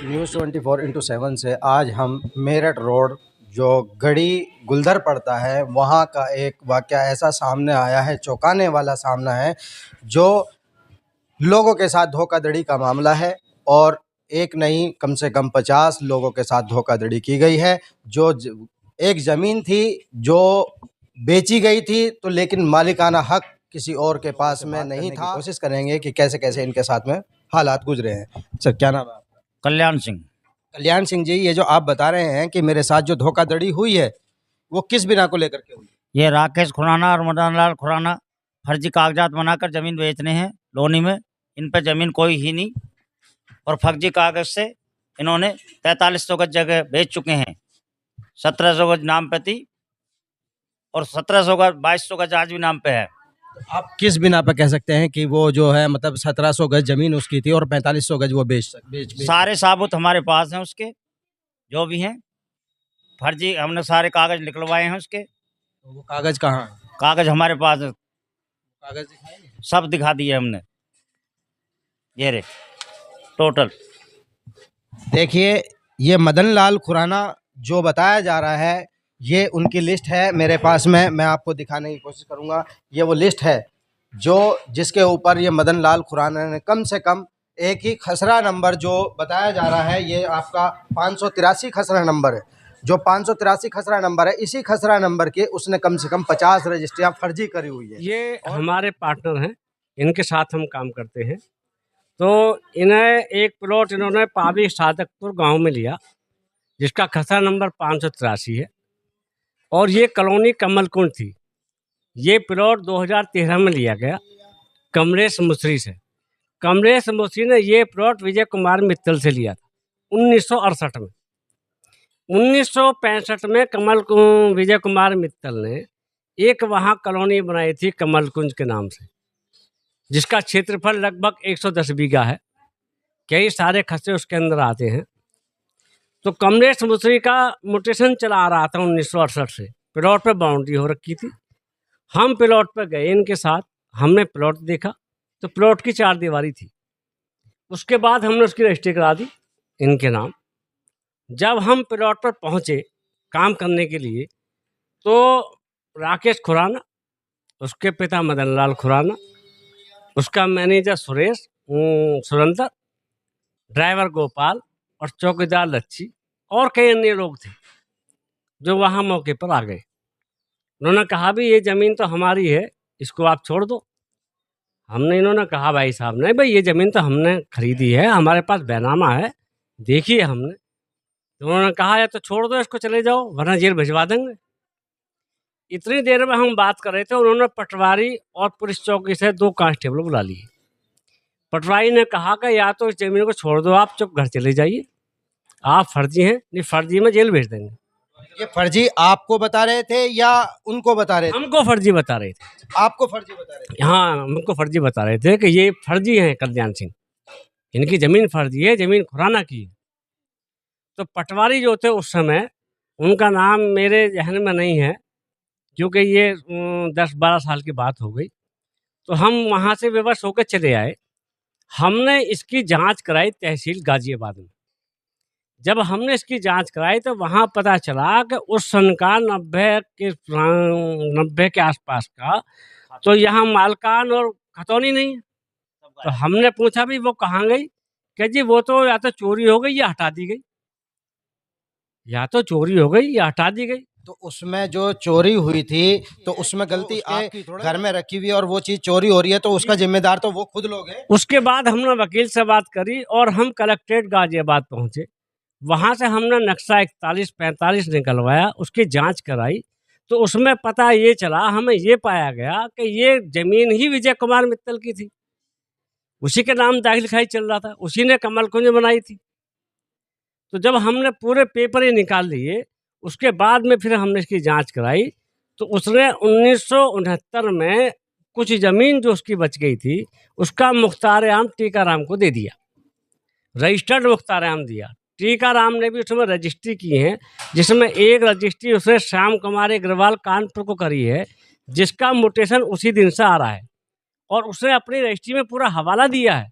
News 24/7 से आज हम मेरठ रोड जो गढ़ी गुलदर पड़ता है वहाँ का एक वाक़या ऐसा सामने आया है, चौंकाने वाला सामना है, जो लोगों के साथ धोखाधड़ी का मामला है। और एक नहीं, कम से कम 50 लोगों के साथ धोखाधड़ी की गई है। जो एक ज़मीन थी जो बेची गई थी, तो लेकिन मालिकाना हक किसी और के पास में नहीं था। कोशिश करेंगे कि कैसे कैसे इनके साथ में हालात गुजरे हैं। सर, क्या नाम है आपका? कल्याण सिंह। कल्याण सिंह जी, ये जो आप बता रहे हैं कि मेरे साथ जो धोखाधड़ी हुई है, वो किस बिना को लेकर के हुई? ये राकेश खुराना और मदन लाल खुराना फर्जी कागजात बनाकर जमीन बेचने हैं लोनी में। इन पर जमीन कोई ही नहीं और फर्जी कागज से इन्होंने 4300 गज जगह बेच चुके हैं। 1700 गज नाम पे थी और 1700 गज 2200 गज आज भी नाम पे है। आप किस बिना पर कह सकते हैं कि वो जो है मतलब 1700 गज जमीन उसकी थी और 4500 गज वो बेच सारे साबुत हमारे पास हैं उसके, जो भी हैं फर्जी। हमने सारे कागज निकलवाए हैं उसके। तो वो कागज कहाँ है? कागज हमारे पास है, कागज दिखाएंगे? सब दिखा दिए हमने। ये रे टोटल देखिए, ये मदन लाल खुराना जो बताया जा रहा है, ये उनकी लिस्ट है मेरे पास में। मैं आपको दिखाने की कोशिश करूंगा। ये वो लिस्ट है जो जिसके ऊपर ये मदन लाल खुराना ने कम से कम एक ही खसरा नंबर जो बताया जा रहा है, ये आपका 583 खसरा नंबर है। जो 583 खसरा नंबर है, इसी खसरा नंबर के उसने कम से कम 50 रजिस्ट्रियाँ फर्जी करी हुई है। ये हमारे पार्टनर हैं, इनके साथ हम काम करते हैं। तो इन्हें एक प्लॉट इन्होंने पावी सादकपुर गांव में लिया, जिसका खसरा नंबर 583 है और ये कॉलोनी कमल कुंड थी। ये प्लॉट 2013 में लिया गया कमलेश मुसरी से। कमलेश मुसरी ने ये प्लॉट विजय कुमार मित्तल से लिया था 1968 में। 1965 में विजय कुमार मित्तल ने एक वहाँ कॉलोनी बनाई थी कमल कुंज के नाम से, जिसका क्षेत्रफल लगभग 110 बीघा है। कई सारे खसरे उसके अंदर आते हैं। तो कमलेश मुसरी का म्यूटेशन चला आ रहा था 1968 से। प्लॉट पे बाउंड्री हो रखी थी। हम प्लॉट पे गए इनके साथ, हमने प्लॉट देखा तो प्लॉट की 4 दीवारी थी। उसके बाद हमने उसकी रजिस्ट्री करा दी इनके नाम। जब हम प्लॉट पर पहुँचे काम करने के लिए, तो राकेश खुराना, उसके पिता मदन लाल खुराना, उसका मैनेजर सुरेश सुरेंद्र, ड्राइवर गोपाल और चौकीदार लच्छी और कई अन्य लोग थे जो वहाँ मौके पर आ गए। उन्होंने कहा भी ये ज़मीन तो हमारी है, इसको आप छोड़ दो। इन्होंने कहा भाई साहब, नहीं भाई, ये ज़मीन तो हमने खरीदी है, हमारे पास बैनामा है, देखिए हमने। तो उन्होंने कहा या तो छोड़ दो इसको, चले जाओ, वरना जेल भिजवा देंगे। इतनी देर में हम बात कर रहे थे, उन्होंने पटवारी और पुलिस चौकी से 2 कांस्टेबल बुला लिए। पटवारी ने कहा कि या तो इस ज़मीन को छोड़ दो, आप चुप घर चले जाइए, आप फर्जी हैं, नहीं फर्जी में जेल भेज देंगे। ये फर्जी आपको बता रहे थे या उनको बता रहे थे? हमको फर्जी बता रहे थे। आपको फर्जी बता रहे थे? हाँ, हमको फर्जी बता रहे थे कि ये फर्जी हैं कल्याण सिंह, इनकी ज़मीन फर्जी है, ज़मीन खुराना की है। तो पटवारी जो थे उस समय, उनका नाम मेरे जहन में नहीं है, क्योंकि ये 10-12 साल की बात हो गई। तो हम वहाँ से विवश होकर चले आए। हमने इसकी जांच कराई तहसील गाजियाबाद में। जब हमने इसकी जांच कराई तो वहाँ पता चला कि उस सन का 90 के आसपास का, तो यहाँ मालकान और खतौनी नहीं है। तो हमने पूछा भी वो कहाँ गई? कि जी वो तो या तो चोरी हो गई या हटा दी गई, या तो चोरी हो गई या हटा दी गई। तो उसमें जो चोरी हुई थी, तो उसमें गलती आपकी घर में रखी हुई और वो चीज़ चोरी हो रही है, तो उसका जिम्मेदार तो वो खुद लोग हैं। उसके बाद हमने वकील से बात करी और हम कलेक्ट्रेट गाजियाबाद पहुँचे। वहाँ से हमने नक्शा 41-45 निकलवाया, उसकी जांच कराई। तो उसमें पता ये चला, हमें ये पाया गया कि ये ज़मीन ही विजय कुमार मित्तल की थी, उसी के नाम दाखिल लिखाई चल रहा था, उसी ने कमल कुंज बनाई थी। तो जब हमने पूरे पेपर ही निकाल लिए, उसके बाद में फिर हमने इसकी जांच कराई, तो उसने 1969 में कुछ ज़मीन जो उसकी बच गई थी, उसका मुख्तार आम टीकाराम को दे दिया, रजिस्टर्ड मुख्तार आम दिया। टीकाराम ने भी उसमें रजिस्ट्री की है, जिसमें एक रजिस्ट्री उसने श्याम कुमार अग्रवाल कानपुर को करी है, जिसका म्यूटेशन उसी दिन से आ रहा है। और उसने अपनी रजिस्ट्री में पूरा हवाला दिया है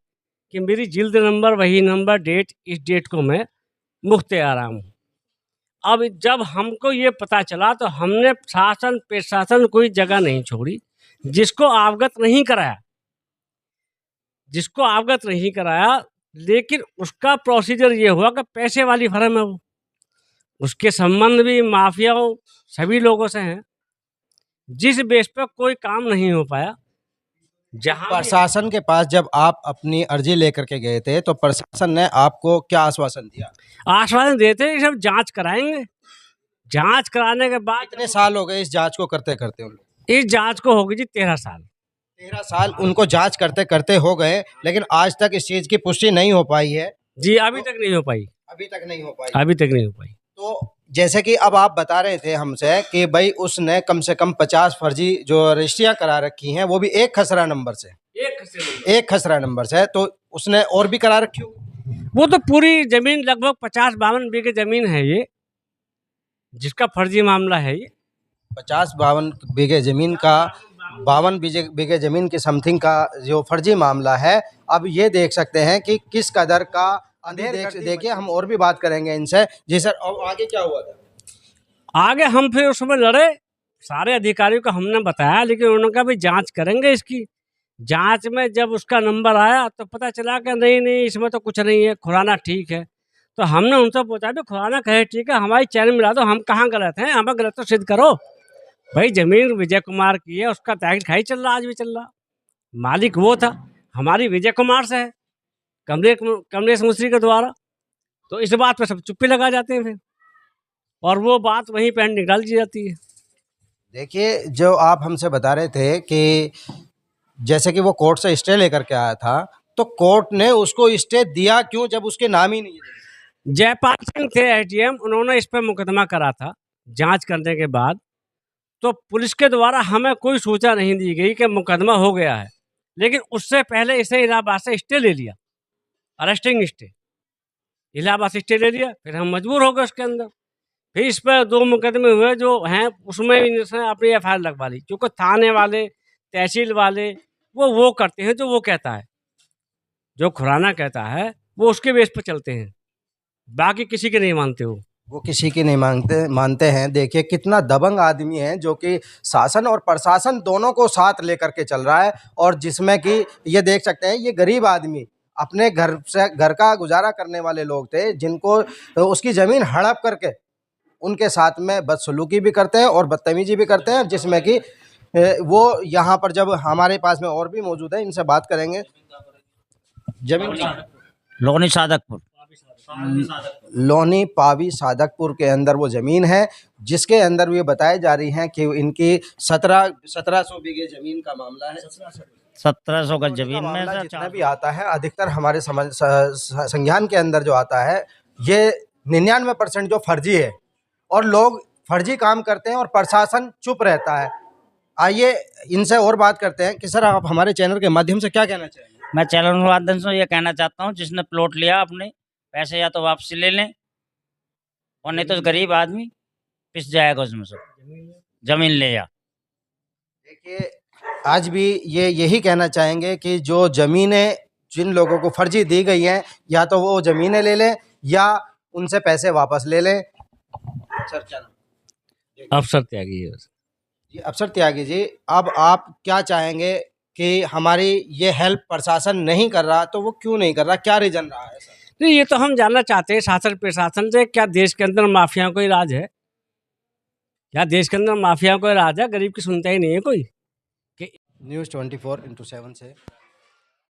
कि मेरी जिल्द नंबर, वही नंबर, डेट, इस डेट को मैं मुख्त आराम हूँ। अब जब हमको ये पता चला तो हमने शासन प्रशासन कोई जगह नहीं छोड़ी, जिसको अवगत नहीं कराया, लेकिन उसका प्रोसीजर ये हुआ कि पैसे वाली फर्म है वो, उसके संबंध भी माफियाओं सभी लोगों से हैं, जिस बेस पर कोई काम नहीं हो पाया। जहाँ प्रशासन के पास जब आप अपनी अर्जी लेकर के गए थे तो प्रशासन ने आपको क्या आश्वासन दिया? आश्वासन देते हैं कि सब जांच कराएंगे, जांच कराने के बाद कितने साल हो गए इस जांच को करते करते? इस जांच को होगी जी 13 साल। 13 साल उनको जांच करते करते हो गए, लेकिन आज तक इस चीज की पुष्टि नहीं हो पाई है। जी अभी तक नहीं हो पाई, अभी तक नहीं हो पाई। अभी तक नहीं हो पाई। तो जैसे कि अब आप बता रहे थे हमसे कि भाई उसने कम से कम 50 फर्जी जो रजिस्ट्रियां करा रखी हैं, वो भी एक खसरा नंबर से, एक खसरा नंबर से, तो उसने और भी करा रखी होगी। वो तो पूरी जमीन लगभग 50-52 बीघे जमीन है ये, जिसका फर्जी मामला है ये। 50-52 बीघे जमीन का, 52 बीघे जमीन की समथिंग का जो फर्जी मामला है। अब ये देख सकते हैं कि किस कदर का अंधेर। देखिए हम और भी बात करेंगे इनसे। जी सर, अब आगे क्या हुआ था? आगे हम फिर उस समय लड़े, सारे अधिकारियों को हमने बताया, लेकिन उन्होंने कहा भाई जांच करेंगे इसकी। जांच में जब उसका नंबर आया तो पता चला कि नहीं इसमें तो कुछ नहीं है, खुराना ठीक है। तो हमने उनसे पूछा भी खुराना कहे ठीक है, हमारी चैन मिला दो, हम कहाँ गलत हैं, हमें गलत तो सिद्ध करो। भाई जमीन विजय कुमार की है, उसका तहकीक खाई चल रहा, आज भी चल रहा, मालिक वो था, हमारी विजय कुमार से है, कमलेश मिस्त्री के द्वारा। तो इस बात पे सब चुप्पी लगा जाते हैं फिर, और वो बात वहीं पे निकाल दी जाती है। देखिए जो आप हमसे बता रहे थे कि जैसे कि वो कोर्ट से स्टे लेकर के आया था, तो कोर्ट ने उसको स्टे दिया क्यों जब उसके नाम ही नहीं है? जयपाल सिंह थे एसडीएम, उन्होंने इस पर मुकदमा करा था। जांच करने के बाद तो पुलिस के द्वारा हमें कोई सूचना नहीं दी गई कि मुकदमा हो गया है, लेकिन उससे पहले इसे इलाहाबाद से स्टे ले लिया, अरेस्टिंग स्टे, इलाहाबाद से स्टे ले लिया। फिर हम मजबूर हो गए उसके अंदर, फिर इस पर 2 मुकदमे हुए जो हैं, उसमें इसने अपनी एफआईआर लगवा ली, क्योंकि थाने वाले, तहसील वाले वो करते हैं जो वो कहता है, जो खुराना कहता है वो उसके बेस पर चलते हैं, बाकी किसी के नहीं मानते वो किसी की नहीं मानते हैं। देखिए कितना दबंग आदमी है जो कि शासन और प्रशासन दोनों को साथ लेकर के चल रहा है, और जिसमें कि ये देख सकते हैं ये गरीब आदमी अपने घर का गुजारा करने वाले लोग थे, जिनको उसकी ज़मीन हड़प करके उनके साथ में बदसलूकी भी करते हैं और बदतमीजी भी करते हैं, जिसमें कि वो यहाँ पर जब हमारे पास में और भी मौजूद है, इनसे बात करेंगे। जमीन लोनी सादकपुर, लोनी पावी सादकपुर के अंदर वो ज़मीन है, जिसके अंदर ये बताई जा रही हैं कि इनकी 1700 बीघे ज़मीन का मामला है। 1700 गज जमीन में से जितना भी आता है, अधिकतर हमारे संज्ञान के अंदर जो आता है, ये 99% जो फर्जी है, और लोग फर्जी काम करते हैं और प्रशासन चुप रहता है। आइए इनसे और बात करते हैं कि सर आप हमारे चैनल के माध्यम से क्या कहना चाहेंगे? मैं चैनल के माध्यम से ये कहना चाहता हूँ, जिसने प्लॉट लिया अपने पैसे या तो वापसी ले लें, और नहीं तो गरीब आदमी पिस जाएगा उसमें से, जमीन ले जा। देखिए आज भी ये यही कहना चाहेंगे कि जो ज़मीनें जिन लोगों को फर्जी दी गई हैं, या तो वो ज़मीनें ले लें या उनसे पैसे वापस ले लें। सर क्या नाम? अफसर त्यागी है जी अफसर त्यागी जी, अब आप क्या चाहेंगे कि हमारी ये हेल्प प्रशासन नहीं कर रहा, तो वो क्यों नहीं कर रहा, क्या रीज़न रहा है सर? नहीं, ये तो हम जानना चाहते हैं शासन प्रशासन से, क्या देश के अंदर माफिया कोई राज है? क्या देश के अंदर माफिया कोई राज है? गरीब की सुनता ही नहीं है कोई। न्यूज़ 24x7 से